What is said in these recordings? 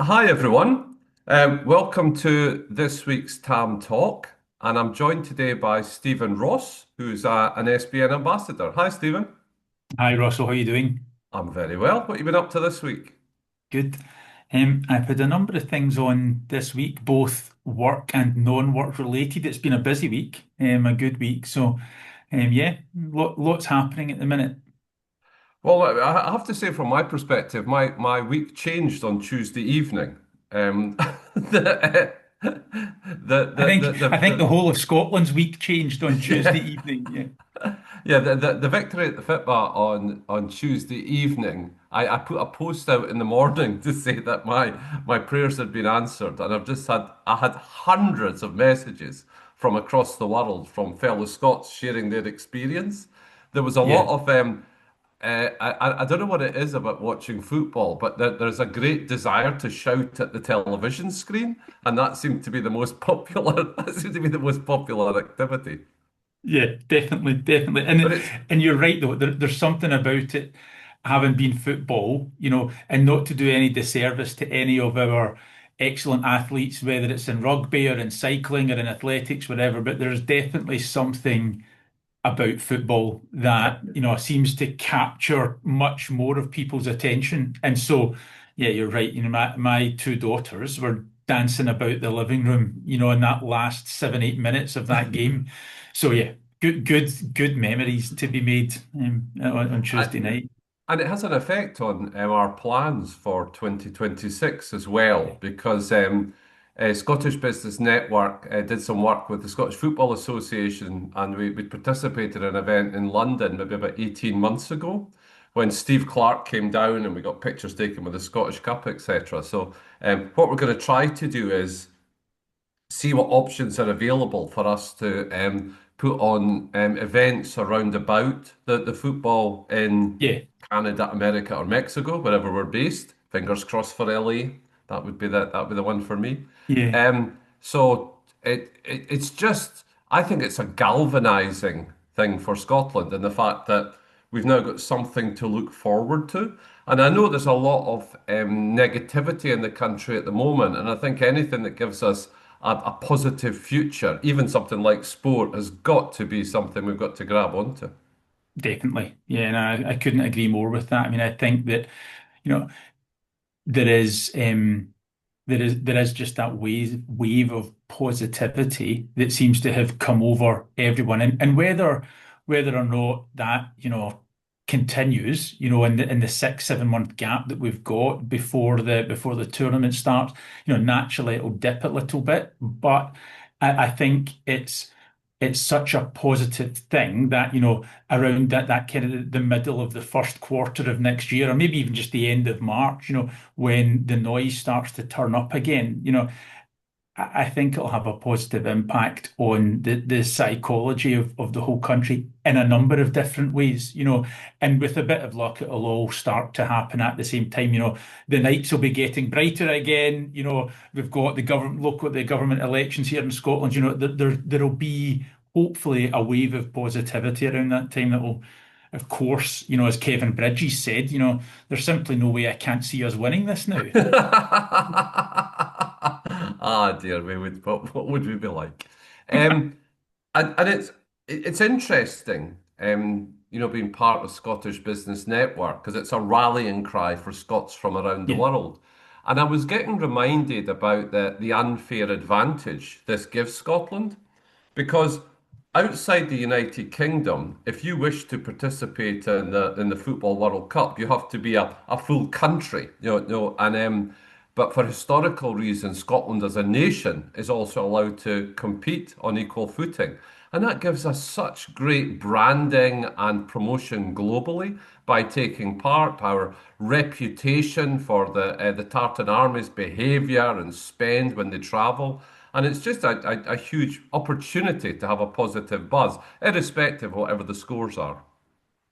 Hi, everyone. Welcome to this week's TAM Talk. And I'm joined today by Stephen Ross, who's an SBN ambassador. Hi, Stephen. Hi Russell, how are you doing? I'm very well. What have you been up to this week? Good. I've had a number of things on this week, both work and non-work related. It's been a busy week, a good week. Yeah, lots happening at the minute. Well, I have to say, from my perspective, my week changed on Tuesday evening. The, I think I think the the whole of Scotland's week changed on Tuesday yeah. evening. Yeah, Yeah, the victory at the Fitbar on Tuesday evening, I put a post out in the morning to say that my prayers had been answered, and I had hundreds of messages from across the world from fellow Scots sharing their experience. There was a lot yeah. of I don't know what it is about watching football, but there's a great desire to shout at the television screen, and that seemed to be the most popular. That seemed to be the most popular activity. Yeah, definitely, definitely. But it's And you're right though. There's something about it having been football, and not to do any disservice to any of our excellent athletes, whether it's in rugby or in cycling or in athletics, whatever. But there's definitely something about football that, seems to capture much more of people's attention. And so, yeah, you're right. My two daughters were dancing about the living room, in that last 7, 8 minutes of that game. So yeah, good memories to be made on I, Tuesday night. And it has an effect on our plans for 2026 as Yeah, well, because Scottish Business Network did some work with the Scottish Football Association, and we participated in an event in London maybe about 18 months ago when Steve Clark came down and we got pictures taken with the Scottish Cup, etc. So, what we're going to try to do is see what options are available for us to put on events around about the football in yeah, Canada, America, or Mexico, wherever we're based. Fingers crossed for LA. That would be the one for me. yeah. So it's just I think it's a galvanizing thing for Scotland and the fact that we've now got something to look forward to. And I know there's a lot of negativity in the country at the moment, and I think anything that gives us a positive future, even something like sport, has got to be something we've got to grab onto. Definitely. Yeah, and I couldn't agree more with that. I mean, I think that, you know, there is there is just that wave of positivity that seems to have come over everyone, and whether or not that continues, in the 6 7 month gap that we've got before the tournament starts, naturally it'll dip a little bit, but I think it's such a positive thing that, around that kind of the middle of the first quarter of next year, or maybe even just the end of March, when the noise starts to turn up again, I think it'll have a positive impact on the psychology of the whole country in a number of different ways, and with a bit of luck, it'll all start to happen at the same time. The nights will be getting brighter again. We've got the government elections here in Scotland. There'll be hopefully a wave of positivity around that time that will, of course, as Kevin Bridges said, there's simply no way I can't see us winning this now. Ah, dear me, what would we be like? Um, and it's interesting, being part of Scottish Business Network because it's a rallying cry for Scots from around the Yeah, world. And I was getting reminded about the unfair advantage this gives Scotland. Because outside the United Kingdom, if you wish to participate in the Football World Cup, you have to be a full country. But for historical reasons, Scotland as a nation is also allowed to compete on equal footing. And that gives us such great branding and promotion globally by taking part. Our reputation for the Tartan Army's behaviour and spend when they travel. And it's just a huge opportunity to have a positive buzz, irrespective of whatever the scores are.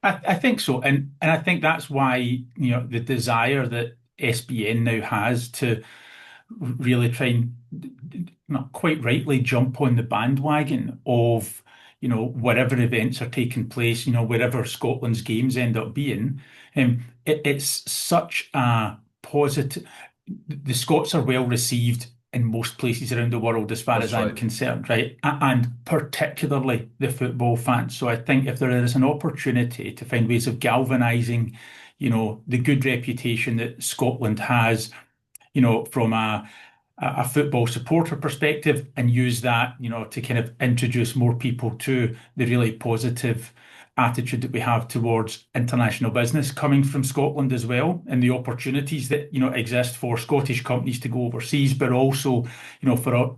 I think so, and I think that's why the desire that SBN now has to really try and, not quite rightly, jump on the bandwagon of whatever events are taking place, wherever Scotland's games end up being. It's such a positive. the Scots are well received in most places around the world, as far as That's I'm right. concerned, right? And particularly the football fans. So I think if there is an opportunity to find ways of galvanizing, the good reputation that Scotland has, from a football supporter perspective, and use that, to kind of introduce more people to the really positive attitude that we have towards international business coming from Scotland as well, and the opportunities that, exist for Scottish companies to go overseas, but also, for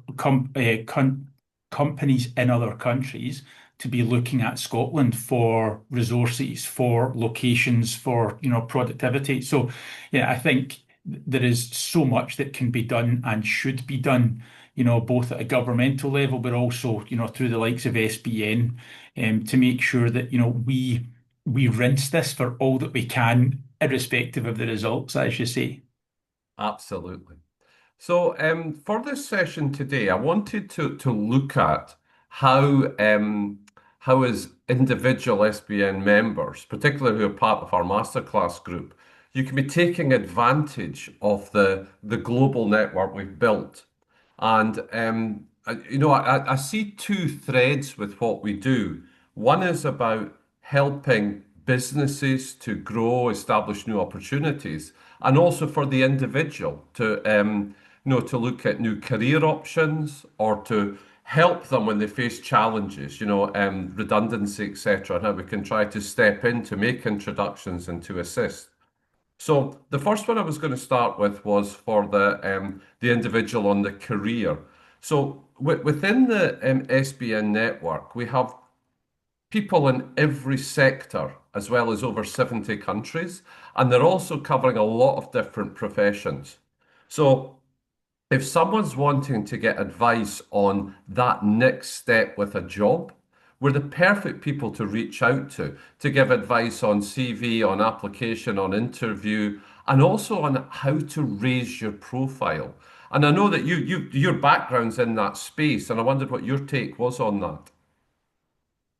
companies in other countries to be looking at Scotland for resources, for locations, for, productivity. So, yeah, I think there is so much that can be done and should be done, both at a governmental level, but also, through the likes of SBN, to make sure that, we rinse this for all that we can, irrespective of the results, as you say. Absolutely. So, for this session today, I wanted to look at how as individual SBN members, particularly who are part of our masterclass group, you can be taking advantage of the global network we've built. And I see two threads with what we do. One is about helping businesses to grow, establish new opportunities, and also for the individual to to look at new career options or to help them when they face challenges, redundancy, etc., and how we can try to step in to make introductions and to assist. So the first one I was going to start with was for the individual on the career. So within the SBN network, we have people in every sector, as well as over 70 countries, and they're also covering a lot of different professions. So if someone's wanting to get advice on that next step with a job, we're the perfect people to reach out to give advice on CV, on application, on interview, and also on how to raise your profile. And I know that your background's in that space, and I wondered what your take was on that.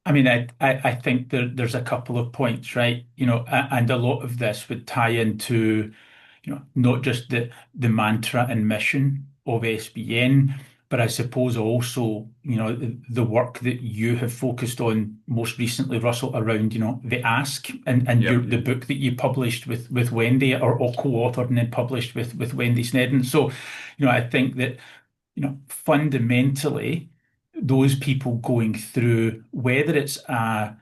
I mean, I think there's a couple of points, right? And a lot of this would tie into, not just the mantra and mission of SBN, but I suppose also, the work that you have focused on most recently, Russell, around, the ask, and Yep. the book that you published with Wendy, or co-authored and then published with Wendy Snedden. So, I think that, fundamentally, those people going through, whether it's a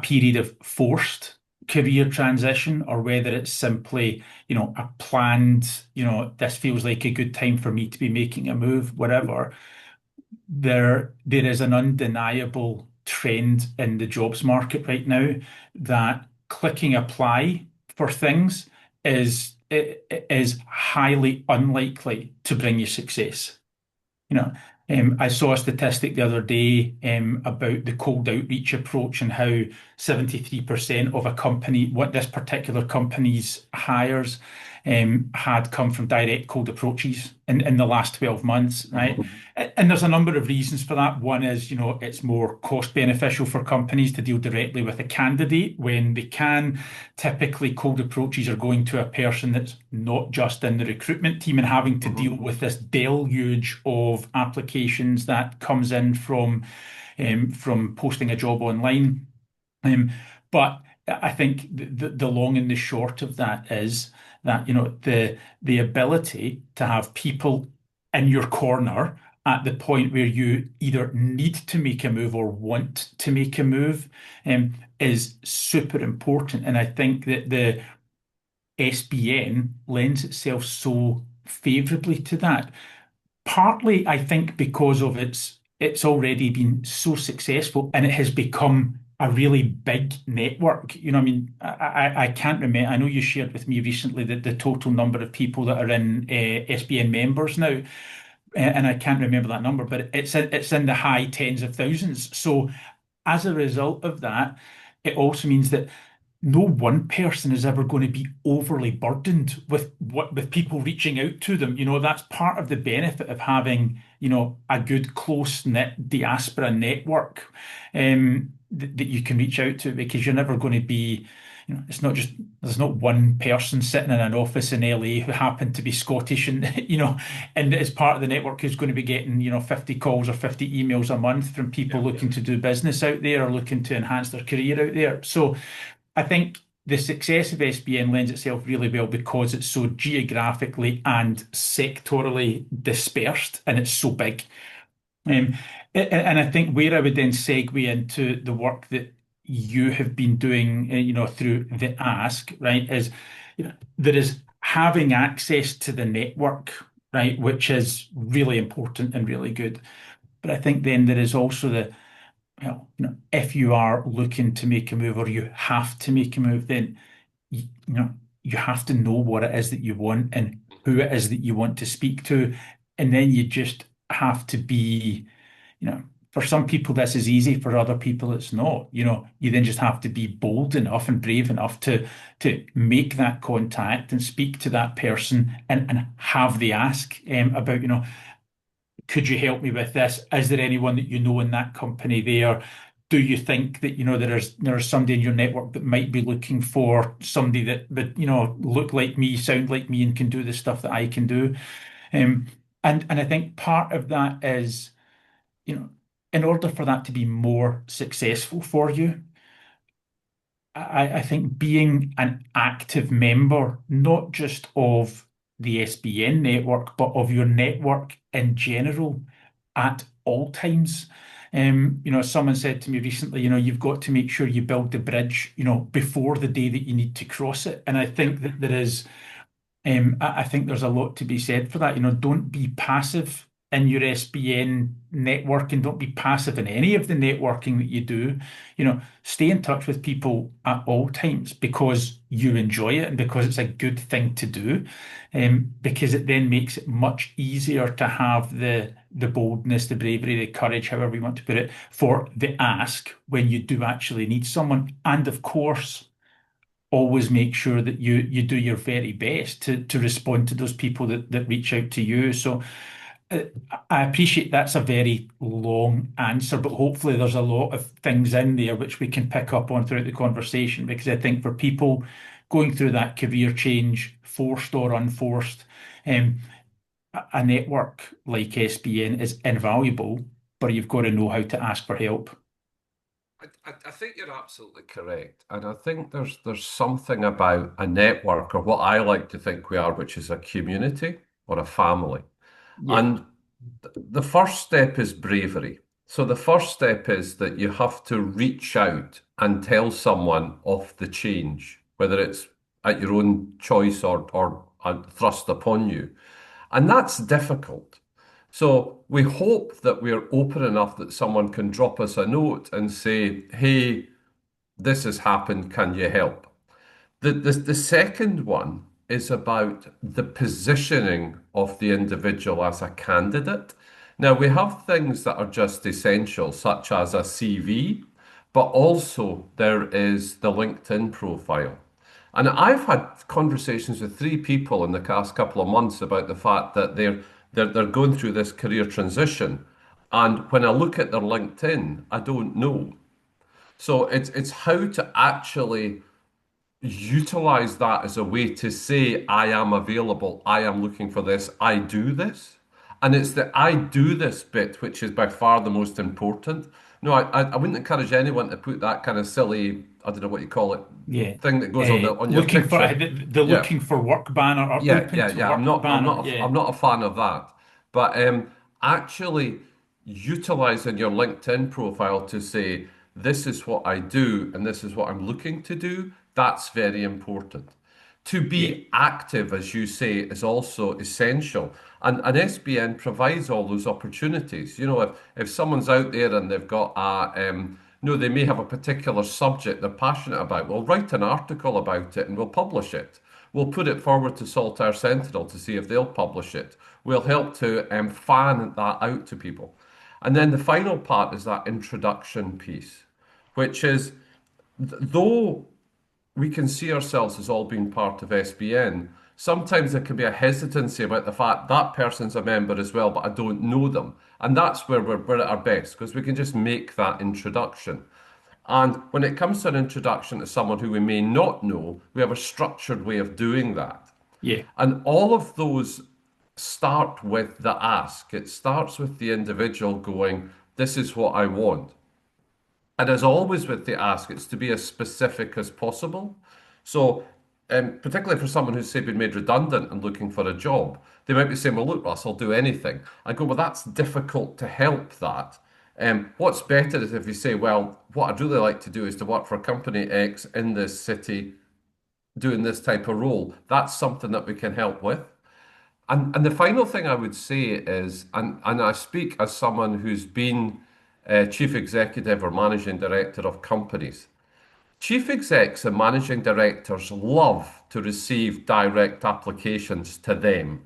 period of forced career transition, or whether it's simply, a planned, this feels like a good time for me to be making a move, whatever, there is an undeniable trend in the jobs market right now that clicking apply for things is highly unlikely to bring you success. You know, I saw a statistic the other day about the cold outreach approach, and how 73% of a company, what this particular company's hires, had come from direct cold approaches in the last 12 months, right? Mhm. And there's a number of reasons for that. One is, it's more cost beneficial for companies to deal directly with a candidate when they can. Typically, cold approaches are going to a person that's not just in the recruitment team and having to deal Mhm. with this deluge of applications that comes in from posting a job online. Um, but I think the long and the short of that is that, the ability to have people in your corner at the point where you either need to make a move or want to make a move, is super important. And I think that the SBN lends itself so favorably to that. Partly, I think, because of it's already been so successful, and it has become a really big network. I mean, I can't remember. I know you shared with me recently that the total number of people that are in SBN members now, and I can't remember that number, but it's in the high tens of thousands. So as a result of that, it also means that no one person is ever going to be overly burdened with people reaching out to them. That's part of the benefit of having, a good close knit diaspora network, that you can reach out to, because you're never going to be, it's not just there's not one person sitting in an office in LA who happened to be Scottish and and as part of the network who's going to be getting 50 calls or 50 emails a month from people Yeah. looking to do business out there or looking to enhance their career out there. So I think the success of SBN lends itself really well because it's so geographically and sectorally dispersed and it's so big. Um, and I think where I would then segue into the work that you have been doing, through the Ask, right, is there is having access to the network, right, which is really important and really good. But I think then there is also if you are looking to make a move or you have to make a move, then you have to know what it is that you want and who it is that you want to speak to, and then you just have to be for some people this is easy, for other people it's not. You then just have to be bold enough and brave enough to make that contact and speak to that person and have the ask about, could you help me with this? Is there anyone that you know in that company there? Do you think that there's somebody in your network that might be looking for somebody that look like me, sound like me, and can do the stuff that I can do? Um, and I think part of that is in order for that to be more successful for you, I think being an active member, not just of the SBN network, but of your network in general at all times. Someone said to me recently, you've got to make sure you build the bridge, before the day that you need to cross it. And I Yeah. think that there is I think there's a lot to be said for that. Don't be passive in your SBN network and don't be passive in any of the networking that you do. Stay in touch with people at all times because you enjoy it and because it's a good thing to do. Because it then makes it much easier to have the boldness, the bravery, the courage, however you want to put it, for the ask when you do actually need someone. And of course, always make sure that you do your very best to respond to those people that reach out to you. So uh, I appreciate that's a very long answer, but hopefully there's a lot of things in there which we can pick up on throughout the conversation because I think for people going through that career change, forced or unforced, um, a network like SBN is invaluable, but you've got to know how to ask for help. I think you're absolutely correct. And I think there's something about a network or what I like to think we are, which is a community or a family. Yeah, And the first step is bravery. So the first step is that you have to reach out and tell someone of the change, whether it's at your own choice or thrust upon you. And that's difficult. So we hope that we're open enough that someone can drop us a note and say, hey, this has happened, can you help? The second one is about the positioning of the individual as a candidate. Now, we have things that are just essential, such as a CV, but also there is the LinkedIn profile. And I've had conversations with three people in the past couple of months about the fact that they're going through this career transition. And when I look at their LinkedIn, I don't know. So it's how to actually utilize that as a way to say, I am available, I am looking for this, I do this. And it's the I do this bit which is by far the most important. No, I wouldn't encourage anyone to put that kind of silly, I don't know what you call it, yeah. thing that goes on on your Looking for picture. the Yeah. looking for work banner or Yeah, open yeah, to yeah. I'm work not, I'm banner. not, Yeah, I'm not a fan of that. But actually utilizing your LinkedIn profile to say, this is what I do and this is what I'm looking to do, that's very important. To yeah, be active, as you say, is also essential. And SBN provides all those opportunities. If someone's out there and they've got they may have a particular subject they're passionate about, we'll write an article about it and we'll publish it. We'll put it forward to Saltire Sentinel to see if they'll publish it. We'll help to fan that out to people. And then the final part is that introduction piece, which is though we can see ourselves as all being part of SBN, sometimes there can be a hesitancy about the fact that person's a member as well, but I don't know them. And that's where we're at our best because we can just make that introduction. And when it comes to an introduction to someone who we may not know, we have a structured way of doing that. Yeah, And all of those start with the ask. It starts with the individual going, this is what I want. And as always with the ask, it's to be as specific as possible. So, particularly for someone who's, say, been made redundant and looking for a job, they might be saying, well, look, Russ, I'll do anything. I go, well, that's difficult to help that. What's better is if you say, well, what I'd really like to do is to work for a company X in this city doing this type of role. That's something that we can help with. And the final thing I would say is, and I speak as someone who's been chief executive or managing director of companies. Chief execs and managing directors love to receive direct applications to them.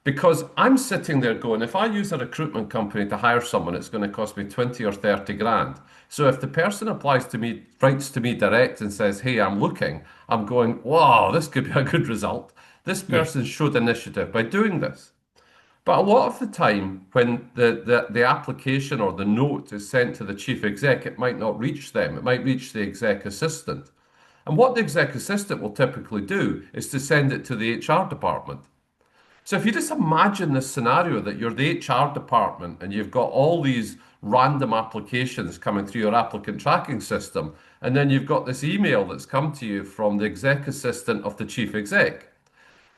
Because I'm sitting there going, if I use a recruitment company to hire someone, it's going to cost me 20 or 30 grand. So if the person applies to me, writes to me direct and says, hey, I'm looking, I'm going, wow, this could be a good result. This yeah, person showed initiative by doing this. But a lot of the time, when the application or the note is sent to the chief exec, it might not reach them. It might reach the exec assistant. And what the exec assistant will typically do is to send it to the HR department. So if you just imagine this scenario that you're the HR department and you've got all these random applications coming through your applicant tracking system, and then you've got this email that's come to you from the exec assistant of the chief exec.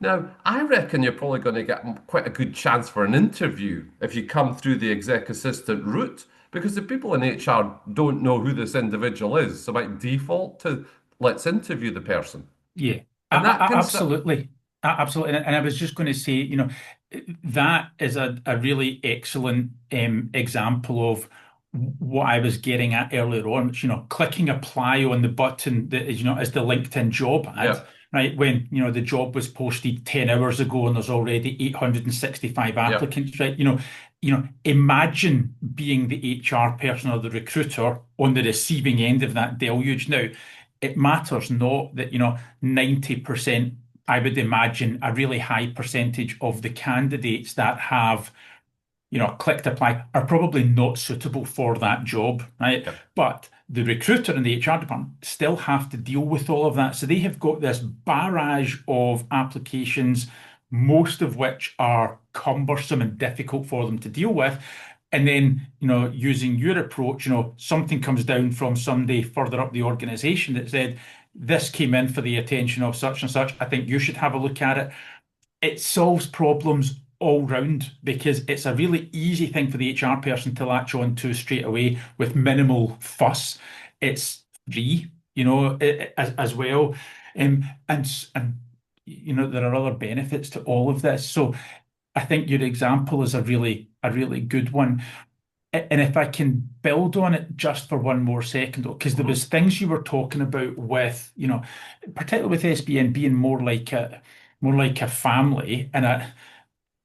Now, I reckon you're probably going to get quite a good chance for an interview if you come through the exec assistant route, because the people in HR don't know who this individual is. So, by default, to let's interview the person. yeah. And that can start. Absolutely. Absolutely. And I was just going to say, that is a really excellent example of what I was getting at earlier on, which, clicking apply on the button that is, is the LinkedIn job ad, Yeah, right? When, the job was posted 10 hours ago and there's already 865 yeah, applicants, right? Imagine being the HR person or the recruiter on the receiving end of that deluge. Now, it matters not that, 90%, I would imagine a really high percentage of the candidates that have, clicked apply are probably not suitable for that job, right? yeah, But the recruiter and the HR department still have to deal with all of that. So they have got this barrage of applications, most of which are cumbersome and difficult for them to deal with. And then, using your approach, something comes down from somebody further up the organization that said, this came in for the attention of such and such. I think you should have a look at it. It solves problems all round because it's a really easy thing for the HR person to latch on to straight away with minimal fuss. It's free, as well. And there are other benefits to all of this. So I think your example is a really good one. And if I can build on it just for one more second, because there mhm, was things you were talking about with, particularly with SBN being more like a family, and a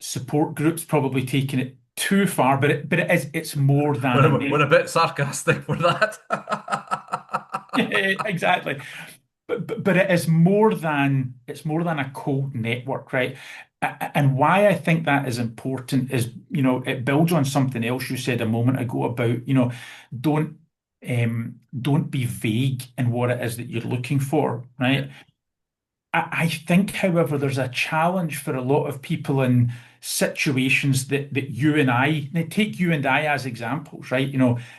support group's probably taking it too far, but it's more than a we're a bit sarcastic for that. exactly. But it's more than a cold network, right? And why I think that is important is, it builds on something else you said a moment ago about, don't don't be vague in what it is that you're looking for, Yeah, right? I think, however, there's a challenge for a lot of people in situations that you and I, now take you and I as examples, right?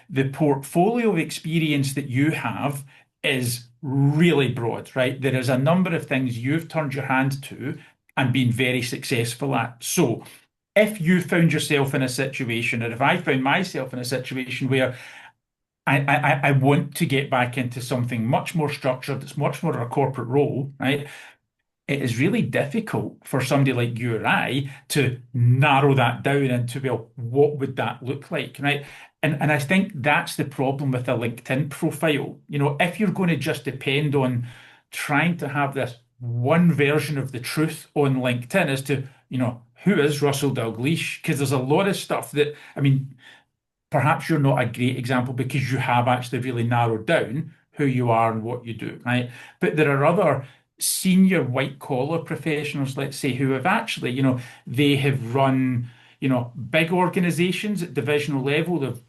The portfolio of experience that you have is really broad, right? There is a number of things you've turned your hand to and been very successful at. So, if you found yourself in a situation, or if I found myself in a situation where I want to get back into something much more structured, it's much more a corporate role, right? It is really difficult for somebody like you or I to narrow that down into, well, what would that look like, right? And I think that's the problem with a LinkedIn profile. If you're going to just depend on trying to have this one version of the truth on LinkedIn as to, who is Russell Dalgleish? Because there's a lot of stuff that, I mean, perhaps you're not a great example because you have actually really narrowed down who you are and what you do, right? But there are other senior white collar professionals, let's say, who have actually, they have run, big organizations at divisional level. They've,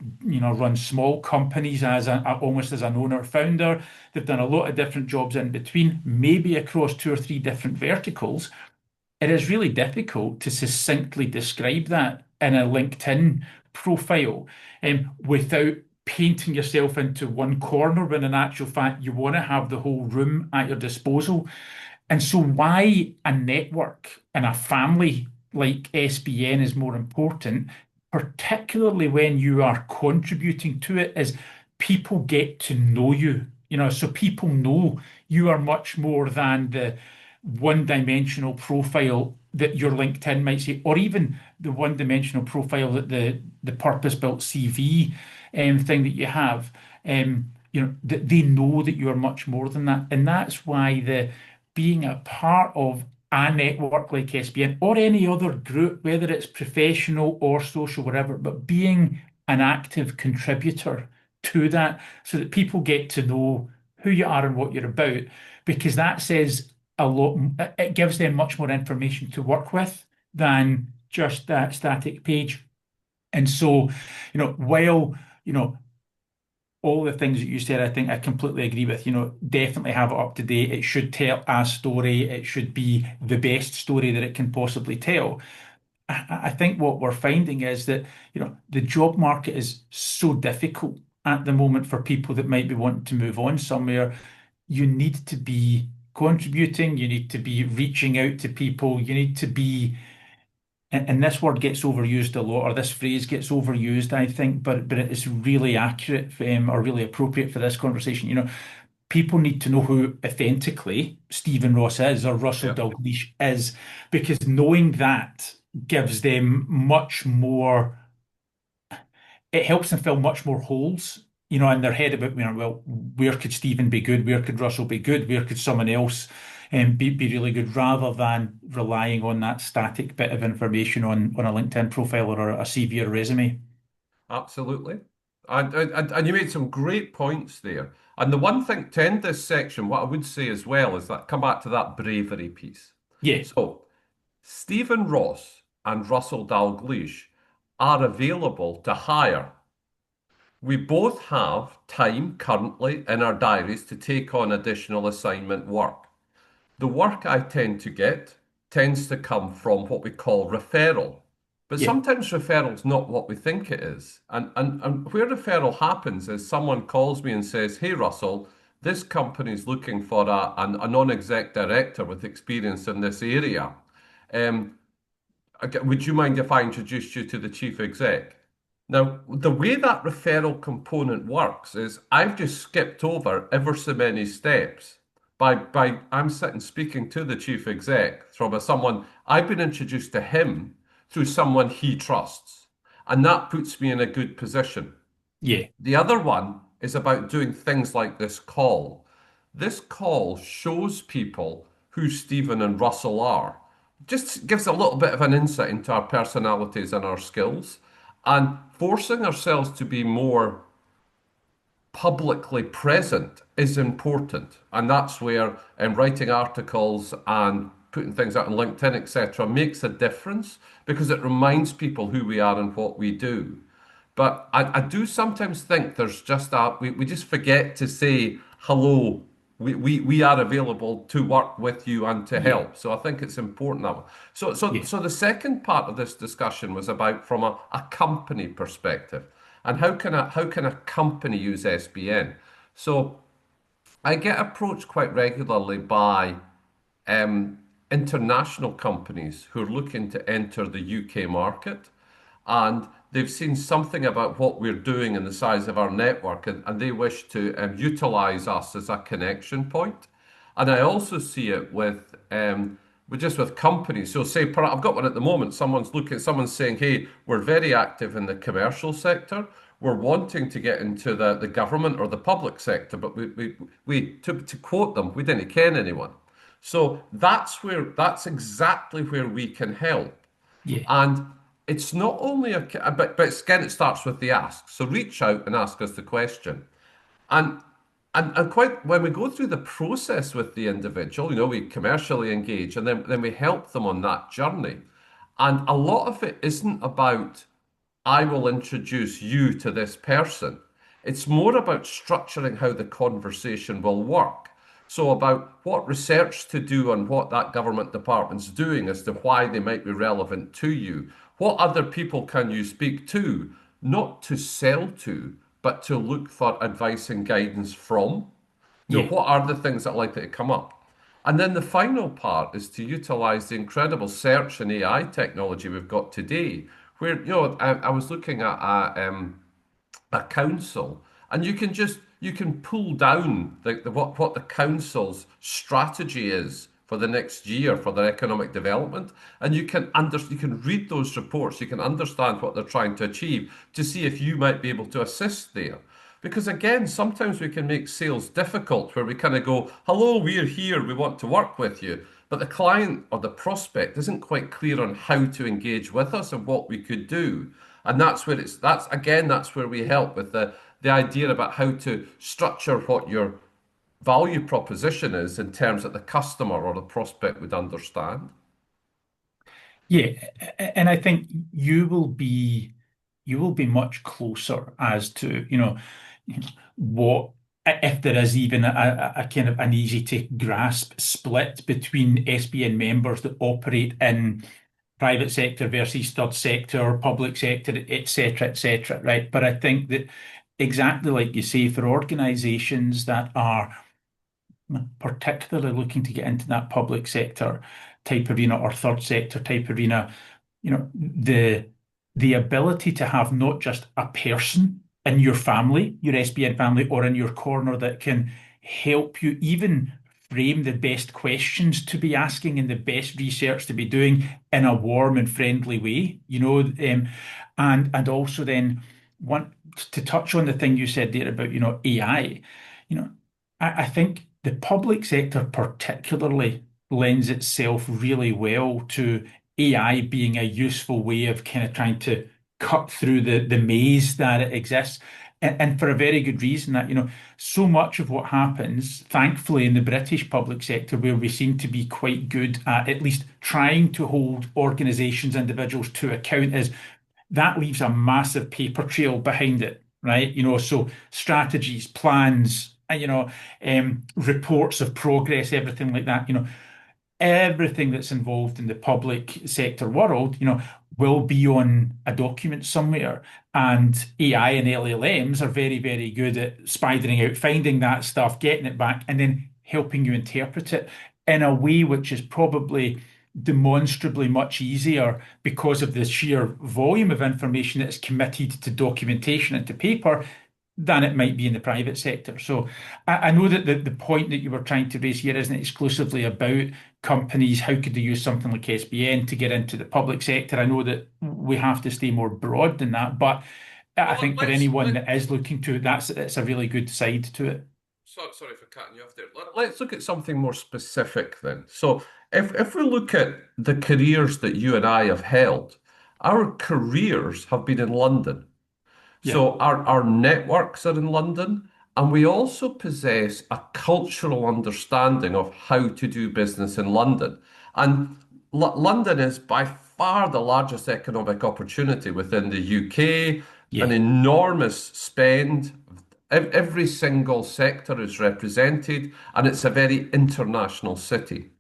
run small companies as almost as an owner founder. They've done a lot of different jobs in between, maybe across two or three different verticals. It is really difficult to succinctly describe that in a LinkedIn profile, without painting yourself into one corner when in actual fact you want to have the whole room at your disposal. And so, why a network and a family like SBN is more important, particularly when you are contributing to it, is people get to know you. So people know you are much more than the one-dimensional profile that your LinkedIn might say, or even the one-dimensional profile that the purpose-built CV thing that you have. That they know that you are much more than that, and that's why the being a part of a network like SBN or any other group, whether it's professional or social, whatever, but being an active contributor to that so that people get to know who you are and what you're about, because that says a lot, it gives them much more information to work with than just that static page. And so, while, all the things that you said, I think I completely agree with. Definitely have it up to date. It should tell a story. It should be the best story that it can possibly tell. I think what we're finding is that, the job market is so difficult at the moment for people that might be wanting to move on somewhere. You need to be contributing. You need to be reaching out to people. You need to be, and this word gets overused a lot, or this phrase gets overused, I think, but it is really accurate, or really appropriate for this conversation. People need to know who authentically Stephen Ross is or Russell Yeah. Dalgleish is, because knowing that gives them much more, it helps them fill much more holes, in their head about, well, where could Stephen be good? Where could Russell be good? Where could someone else be really good, rather than relying on that static bit of information on a LinkedIn profile or a CV or resume. Absolutely. And you made some great points there. And the one thing to end this section, what I would say as well is that come back to that bravery piece. Yeah, So, Stephen Ross and Russell Dalgleish are available to hire. We both have time currently in our diaries to take on additional assignment work. The work I tend to get tends to come from what we call referral. But yeah, sometimes referral's not what we think it is. And where referral happens is someone calls me and says, "Hey, Russell, this company's looking for a non-exec director with experience in this area. Um, would you mind if I introduced you to the chief exec?" Now, the way that referral component works is I've just skipped over ever so many steps. By I'm sitting speaking to the chief exec from someone I've been introduced to him through someone he trusts. And that puts me in a good position. yeah, The other one is about doing things like this call. This call shows people who Stephen and Russell are. Just gives a little bit of an insight into our personalities and our skills, and forcing ourselves to be more publicly present is important. And that's where writing articles and putting things out on LinkedIn, etc., makes a difference because it reminds people who we are and what we do. But I do sometimes think there's just we just forget to say hello. We are available to work with you and to yeah, help. So I think it's important that way. So so yeah, so the second part of this discussion was about from a company perspective and how can a company use SBN? So I get approached quite regularly by um, international companies who are looking to enter the UK market, and they've seen something about what we're doing and the size of our network, and they wish to utilize us as a connection point. And I also see it with just with companies. So say, I've got one at the moment. Someone's saying, "Hey, we're very active in the commercial sector. We're wanting to get into the government or the public sector, but to quote them, we didn't ken anyone." So that's exactly where we can help. yeah, And it's not only but again, it starts with the ask. So reach out and ask us the question. And and quite when we go through the process with the individual, we commercially engage and then we help them on that journey. And a lot of it isn't about, I will introduce you to this person. It's more about structuring how the conversation will work. So, about what research to do on what that government department's doing as to why they might be relevant to you. What other people can you speak to? Not to sell to, but to look for advice and guidance from. Yeah. What are the things that are likely to come up? And then the final part is to utilize the incredible search and AI technology we've got today, where, I was looking at a council, and you can pull down what the council's strategy is for the next year for their economic development, and you can read those reports, you can understand what they're trying to achieve to see if you might be able to assist there. Because again, sometimes we can make sales difficult where we kind of go, hello, we're here, we want to work with you. But the client or the prospect isn't quite clear on how to engage with us and what we could do. And that's where we help with the idea about how to structure what your value proposition is in terms that the customer or the prospect would understand. Yeah, and I think you will be much closer as to, what if there is even a kind of an easy to grasp split between SBN members that operate in private sector versus third sector, public sector, et cetera, right? But I think that exactly like you say, for organizations that are particularly looking to get into that public sector type arena or third sector type arena, the ability to have not just a person in your family, your SBN family, or in your corner that can help you even frame the best questions to be asking and the best research to be doing in a warm and friendly way, and also then want to touch on the thing you said there about, AI. You know, I think the public sector particularly lends itself really well to AI being a useful way of kind of trying to cut through the maze that it exists. And for a very good reason that, so much of what happens, thankfully, in the British public sector, where we seem to be quite good at least trying to hold organisations, individuals to account, is that leaves a massive paper trail behind it, right? So strategies, plans, reports of progress, everything like that. Everything that's involved in the public sector world, will be on a document somewhere. And AI and LLMs are very, very good at spidering out, finding that stuff, getting it back, and then helping you interpret it in a way which is probably demonstrably much easier because of the sheer volume of information that is committed to documentation and to paper than it might be in the private sector. So I know that the point that you were trying to raise here isn't exclusively about companies, how could they use something like SBN to get into the public sector? I know that we have to stay more broad than that, but I Well, think for anyone that is looking to it, it's a really good side to it. sorry for cutting you off there. Let's look at something more specific then. So, if we look at the careers that you and I have held, our careers have been in London. Yeah, So our networks are in London, and we also possess a cultural understanding of how to do business in London. And London is by far the largest economic opportunity within the UK, an yeah, enormous spend. Every single sector is represented, and it's a very international city.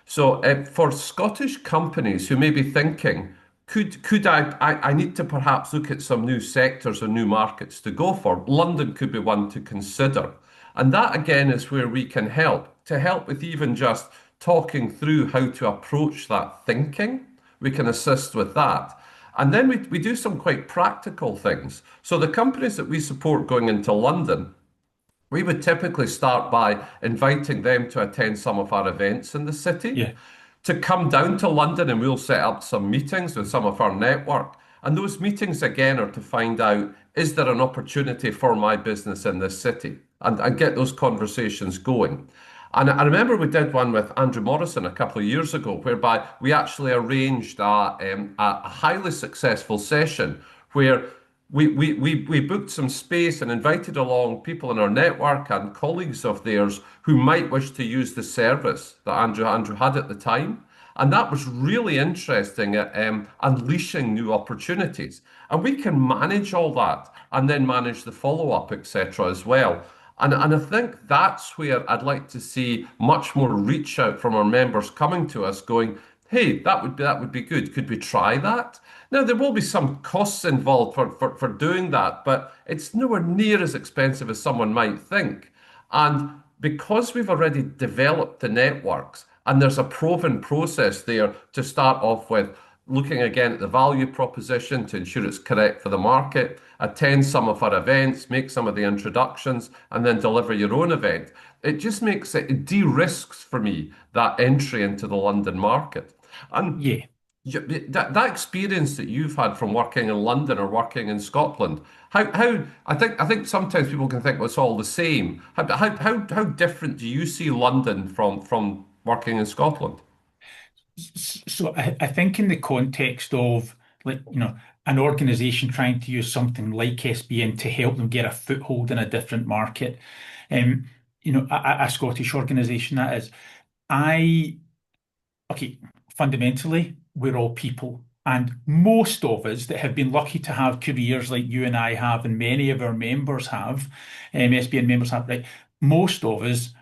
So, for Scottish companies who may be thinking, could I need to perhaps look at some new sectors or new markets to go for? London could be one to consider. And that again is where we can to help with even just talking through how to approach that thinking. We can assist with that. And then we do some quite practical things. So the companies that we support going into London, we would typically start by inviting them to attend some of our events in the city, yeah, to come down to London, and we'll set up some meetings with some of our network. And those meetings again are to find out, is there an opportunity for my business in this city? And get those conversations going. And I remember we did one with Andrew Morrison a couple of years ago, whereby we actually arranged a highly successful session where we booked some space and invited along people in our network and colleagues of theirs who might wish to use the service that Andrew had at the time. And that was really interesting at unleashing new opportunities. And we can manage all that and then manage the follow-up, etc. as well. And I think that's where I'd like to see much more reach out from our members coming to us going, hey, that would be good. Could we try that? Now there will be some costs involved for doing that, but it's nowhere near as expensive as someone might think. And because we've already developed the networks and there's a proven process there to start off with, looking again at the value proposition to ensure it's correct for the market, attend some of our events, make some of the introductions, and then deliver your own event. It just makes it de-risks for me that entry into the London market. And Yeah. that experience that you've had from working in London or working in Scotland, how I think sometimes people can think well, it's all the same. How different do you see London from working in Scotland? So I think in the context of like, an organization trying to use something like SBN to help them get a foothold in a different market, um, a Scottish organization that is, I okay, fundamentally, we're all people. And most of us that have been lucky to have careers like you and I have, and many of our members have, SBN members have, right? Most of us,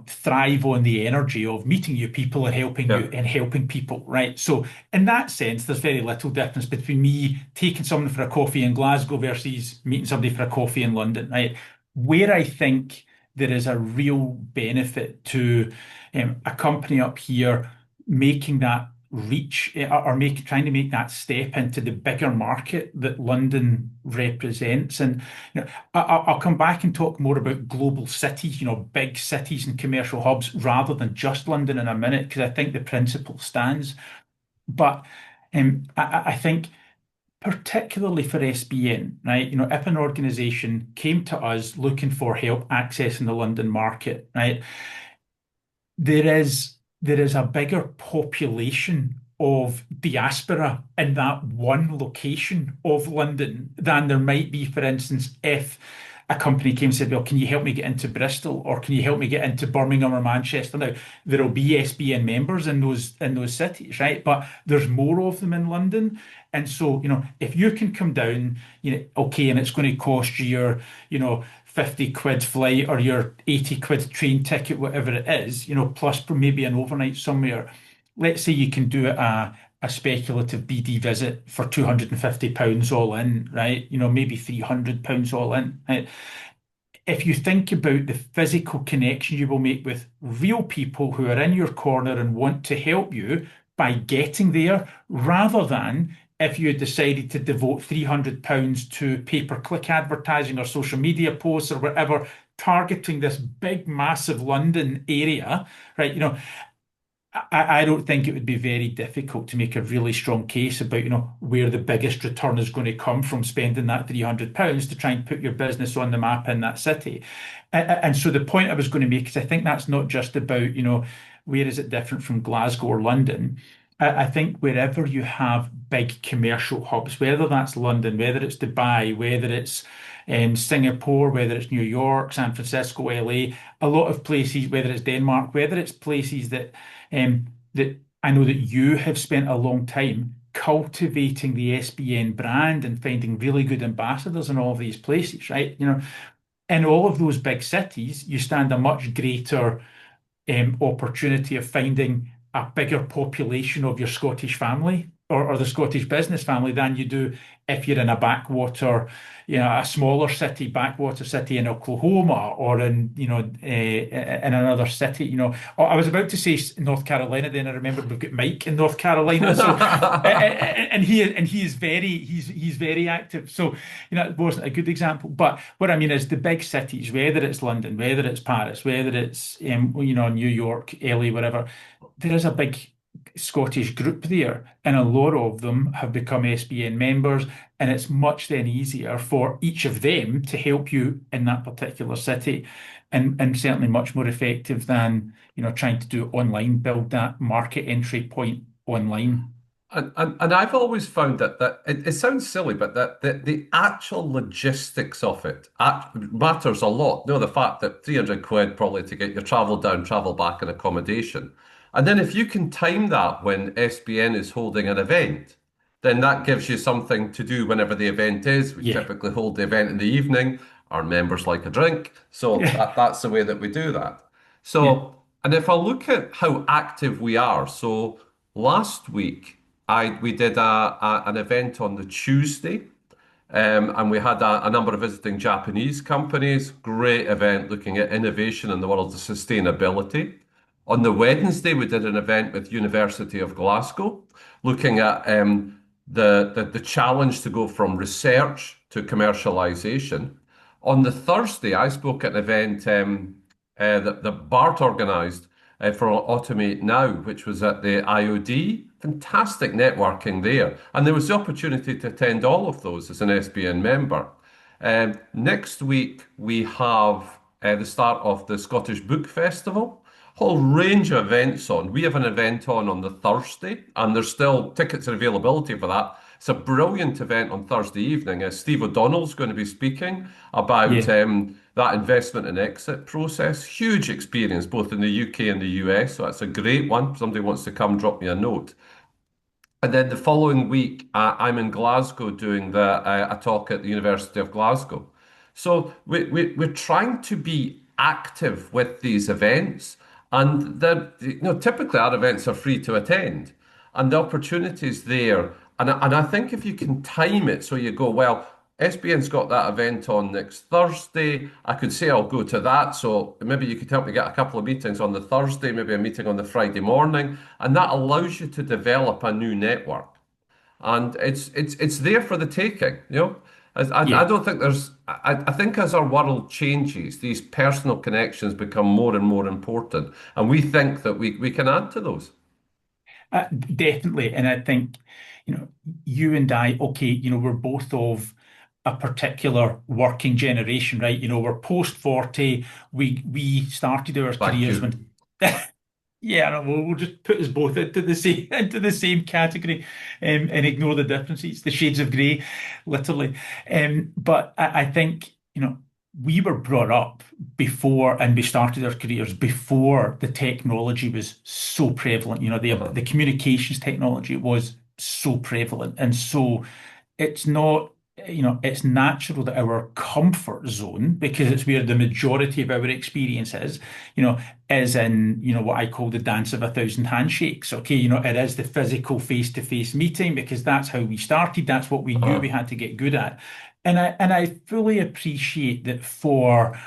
thrive on the energy of meeting you people and helping you Yeah. and helping people, right? So, in that sense, there's very little difference between me taking someone for a coffee in Glasgow versus meeting somebody for a coffee in London, right? Where I think there is a real benefit to a company up here making that reach or trying to make that step into the bigger market that London represents. And I'll come back and talk more about global cities, big cities and commercial hubs rather than just London in a minute, because I think the principle stands. But I think particularly for SBN, right? If an organization came to us looking for help accessing the London market, right? There is a bigger population of diaspora in that one location of London than there might be, for instance, if a company came and said, well, can you help me get into Bristol or can you help me get into Birmingham or Manchester? Now, there'll be SBN members in those cities, right? But there's more of them in London. And so, if you can come down, okay, and it's going to cost you your, 50 quid flight or your 80 quid train ticket, whatever it is, plus maybe an overnight somewhere. Let's say you can do a speculative BD visit for £250 all in, right? Maybe £300 all in, right? If you think about the physical connection you will make with real people who are in your corner and want to help you by getting there, rather than if you had decided to devote £300 to pay-per-click advertising or social media posts or whatever, targeting this big, massive London area, right? I don't think it would be very difficult to make a really strong case about, where the biggest return is going to come from spending that £300 to try and put your business on the map in that city. And so the point I was going to make is I think that's not just about, where is it different from Glasgow or London? I think wherever you have big commercial hubs, whether that's London, whether it's Dubai, whether it's Singapore, whether it's New York, San Francisco, LA, a lot of places, whether it's Denmark, whether it's places that I know that you have spent a long time cultivating the SBN brand and finding really good ambassadors in all of these places, right? In all of those big cities, you stand a much greater opportunity of finding a bigger population of your Scottish family or the Scottish business family than you do if you're in a backwater, a smaller city, backwater city in Oklahoma or in another city. Oh, I was about to say North Carolina, then I remembered we've got Mike in North Carolina, so and he is he's very active. So it wasn't a good example, but what I mean is the big cities, whether it's London, whether it's Paris, whether it's New York, LA, whatever, there is a big Scottish group there, and a lot of them have become SBN members, and it's much then easier for each of them to help you in that particular city, and certainly much more effective than trying to do online, build that market entry point online. And I've always found that it sounds silly, but that the actual logistics of it matters a lot. The fact that 300 quid probably to get your travel down, travel back, and accommodation. And then if you can time that when SBN is holding an event, then that gives you something to do whenever the event is. We Yeah. typically hold the event in the evening. Our members like a drink, so Yeah. that's the way that we do that. Yeah. So, and if I look at how active we are, so last week we did an event on the Tuesday. And we had a number of visiting Japanese companies. Great event looking at innovation in the world of sustainability. On the Wednesday, we did an event with University of Glasgow, looking at the challenge to go from research to commercialization. On the Thursday, I spoke at an event that Bart organised for Automate Now, which was at the IOD. Fantastic networking there. And there was the opportunity to attend all of those as an SBN member. Next week, we have the start of the Scottish Book Festival. Whole range of events on. We have an event on the Thursday, and there's still tickets and availability for that. It's a brilliant event on Thursday evening. Steve O'Donnell's going to be speaking about Yeah. that investment and exit process. Huge experience both in the UK and the US, so that's a great one. If somebody wants to come, drop me a note. And then the following week, I'm in Glasgow doing a talk at the University of Glasgow. So we're trying to be active with these events, and typically our events are free to attend, and the opportunities there. And I think if you can time it so you go, well, SBN's got that event on next Thursday. I could say I'll go to that. So maybe you could help me get a couple of meetings on the Thursday, maybe a meeting on the Friday morning. And that allows you to develop a new network. And it's there for the taking, you know. I Yeah. don't think I think as our world changes, these personal connections become more and more important. And we think that we can add to those. Definitely. And I think, you and I, okay, we're both of a particular working generation, right? We're post 40. We started our Thank careers you. when yeah, no, we'll just put us both into the same into the same category, and ignore the differences, the shades of grey, literally. But I think, we were brought up before, and we started our careers before the technology was so prevalent. Uh-huh. The communications technology was so prevalent, and so it's not, it's natural that our comfort zone, because it's where the majority of our experience is, is in, what I call the dance of a thousand handshakes. Okay, it is the physical face-to-face meeting because that's how we started, that's what we knew we Uh-huh. had to get good at. And I fully appreciate that for,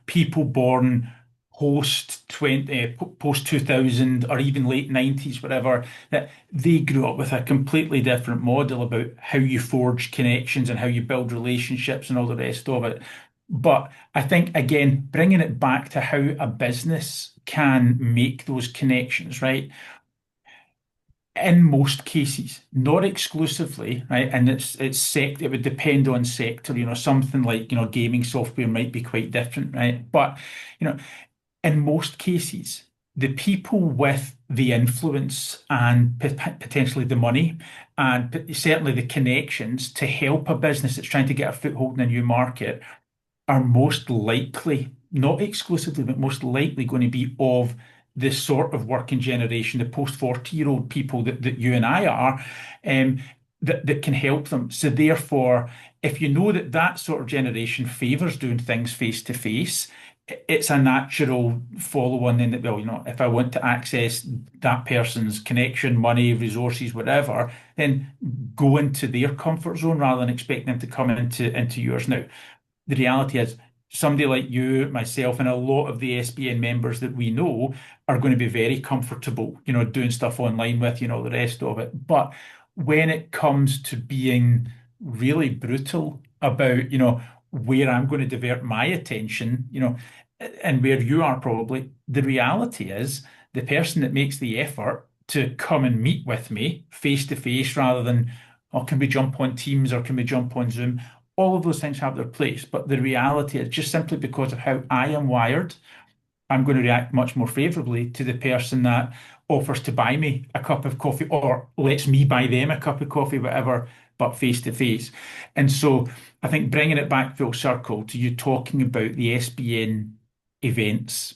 people born post 2000 or even late 90s, whatever, that they grew up with a completely different model about how you forge connections and how you build relationships and all the rest of it. But I think, again, bringing it back to how a business can make those connections, right? In most cases, not exclusively, right? And it would depend on sector. Something like, gaming software might be quite different, right? But, you know, in most cases, the people with the influence and potentially the money and certainly the connections to help a business that's trying to get a foothold in a new market are most likely, not exclusively, but most likely going to be of this sort of working generation, the post 40-year-old people that you and I are, that can help them. So therefore, if you know that that sort of generation favors doing things face to face, it's a natural follow on then that, well, if I want to access that person's connection, money, resources, whatever, then go into their comfort zone rather than expect them to come into yours. Now, the reality is somebody like you, myself, and a lot of the SBN members that we know are going to be very comfortable, doing stuff online with, the rest of it. But when it comes to being really brutal about, where I'm going to divert my attention, and where you are probably, the reality is the person that makes the effort to come and meet with me face to face rather than, oh, can we jump on Teams or can we jump on Zoom? All of those things have their place, but the reality is just simply because of how I am wired, I'm going to react much more favorably to the person that offers to buy me a cup of coffee or lets me buy them a cup of coffee, whatever, but face to face. And so I think bringing it back full circle to you talking about the SBN events,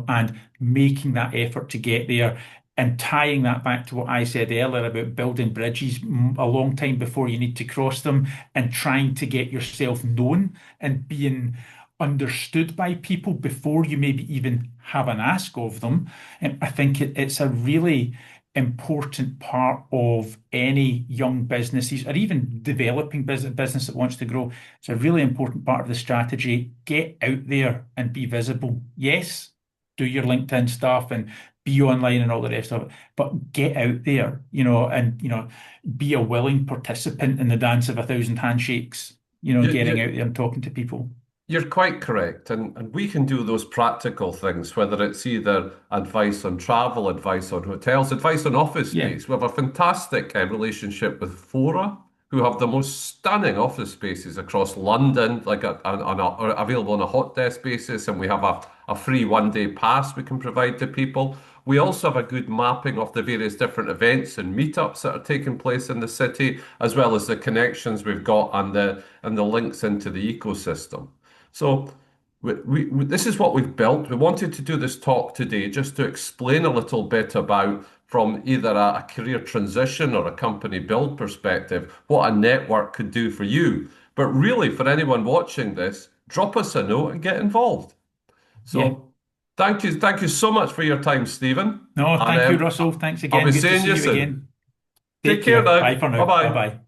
and making that effort to get there and tying that back to what I said earlier about building bridges a long time before you need to cross them and trying to get yourself known and being understood by people before you maybe even have an ask of them. And I think it's a really important part of any young businesses or even developing business that wants to grow. It's a really important part of the strategy. Get out there and be visible. Yes, do your LinkedIn stuff and be online and all the rest of it, but get out there, and be a willing participant in the dance of a thousand handshakes, You, getting you, out there and talking to people. You're quite correct. And we can do those practical things, whether it's either advice on travel, advice on hotels, advice on office Yeah, space. We have a fantastic relationship with Fora, who have the most stunning office spaces across London, like are available on a hot desk basis. And we have a free 1 day pass we can provide to people. We also have a good mapping of the various different events and meetups that are taking place in the city, as well as the connections we've got and the links into the ecosystem. So this is what we've built. We wanted to do this talk today just to explain a little bit about, from either a career transition or a company build perspective, what a network could do for you. But really, for anyone watching this, drop us a note and get involved. yeah. So thank you so much for your time, Stephen. No, And thank you, Russell. Thanks I'll be again. Good to seeing see you you soon. again. Take Take care care. now. Bye for now. Bye Bye bye. bye.